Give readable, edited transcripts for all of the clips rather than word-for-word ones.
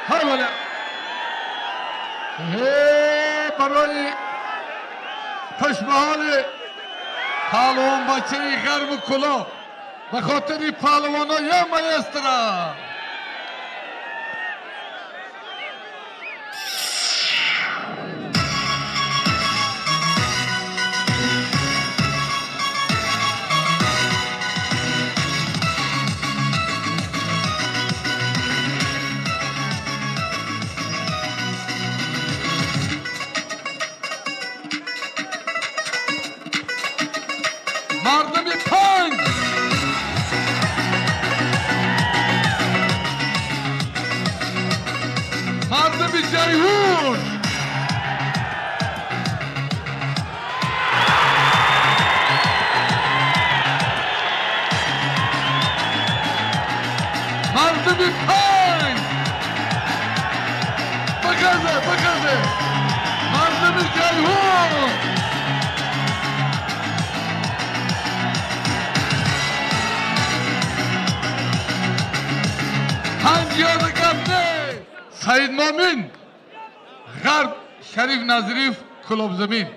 حالا برای پشمحال پهلوان بچه غرب کلا به خاطر پهلوانای مایسترا مردم پنج مردم جیهون مردم پنج بگذه مردم جیهون سعید مامین غرب شریف نظریف کلوب زمین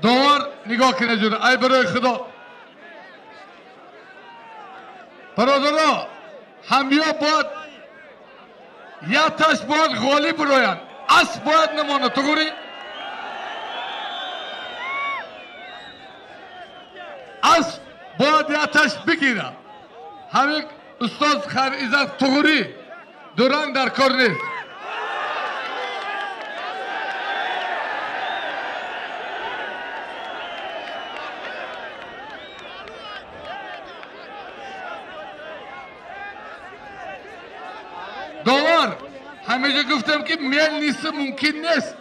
دور نگاه کنه جون ای برای خدا برادرها همیا باید یا تاش باید غالی برویند اسب باید نمانه تو گوری اسب باید یا تاش بگیره همین استاد خیر عزت تو گوری دوران در کار نیست داور همیشه گفتم که میل نیست ممکن نیست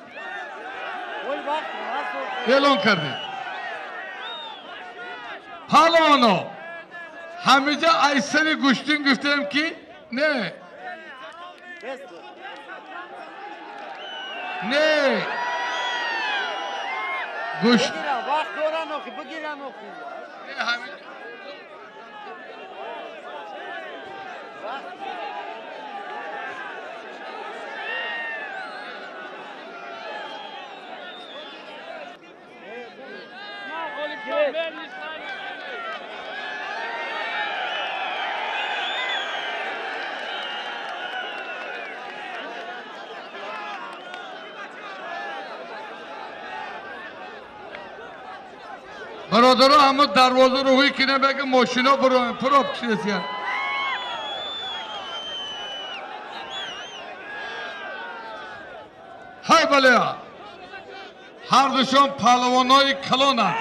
اعلان کرده پهلوانا همیشه ایسر گوشتین گفتم که نه نه گوشت برادرها همه دروازه رو هوی کنه بگه ماشینا برو پروب کشیدی های بله هر دوشان پهلوانای کلان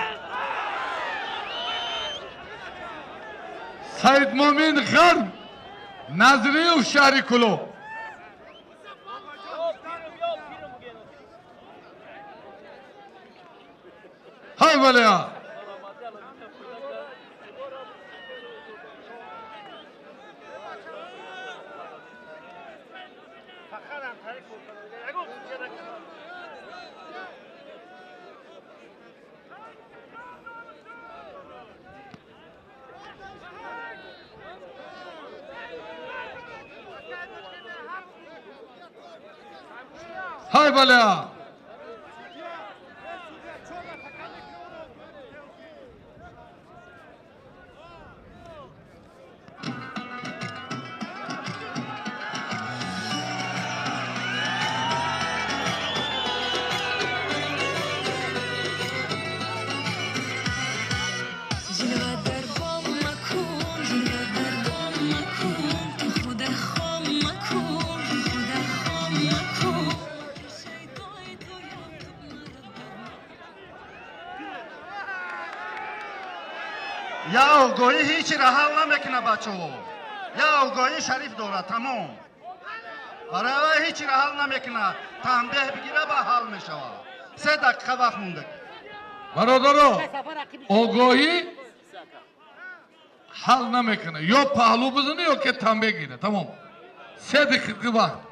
سعید مامین غرب نظری و شهری کلو های بله های بله یا آگاهی هیچ را حل نمیکنه بچه ها یا آگاهی شریف داره تمام برای هیچ را حل نمیکنه تنبیه بگیره به حل میشوه 3 دقیقه وقت مونده برادرها آگاهی حل نمیکنه یا پهلو بزنه یا که تنبیه گیره تمام 3 dakika vaqt.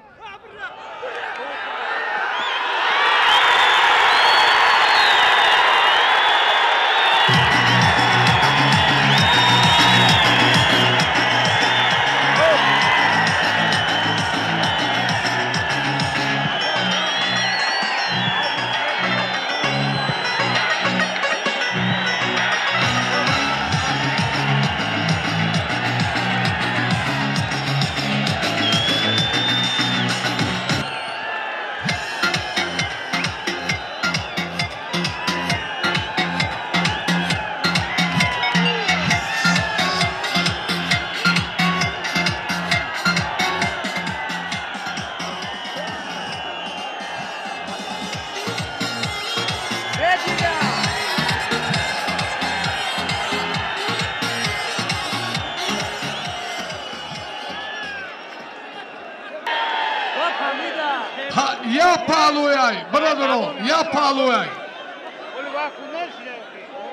یا پالویای برادرو یا پالویای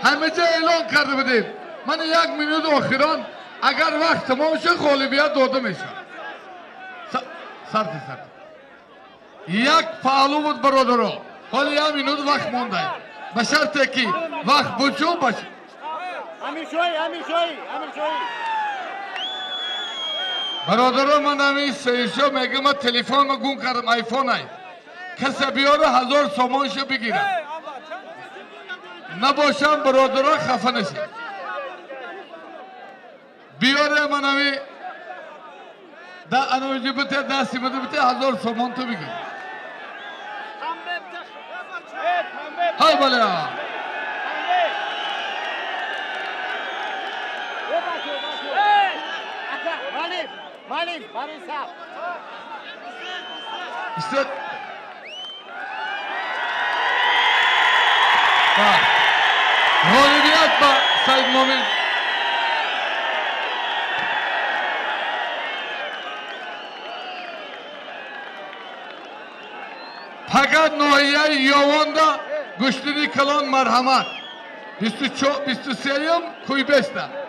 همه جا اعلان کرده بدیم من 1 minut آخران اگر وقت تمام شد غالبیت داده میشه سرد یک پالو بود برادرو حالا 1 minut وقت مونده به شرطی که وقت بچو باشه امیر شوی برادرو من همین سیشو میگم من تلفن ما گم کردم آیفون های کسی بیاره 1000 سامانشو بگیرم نباشم برادرها خفه نشید بیاره من همین انویجی بته دستی بده بته 1000 سامان تو بگیر های بله مالین صاحب استاد غالبیت با سید مومن فقط نوعیه یواندا گشتنی کلان مرحمت 23 کوی بسته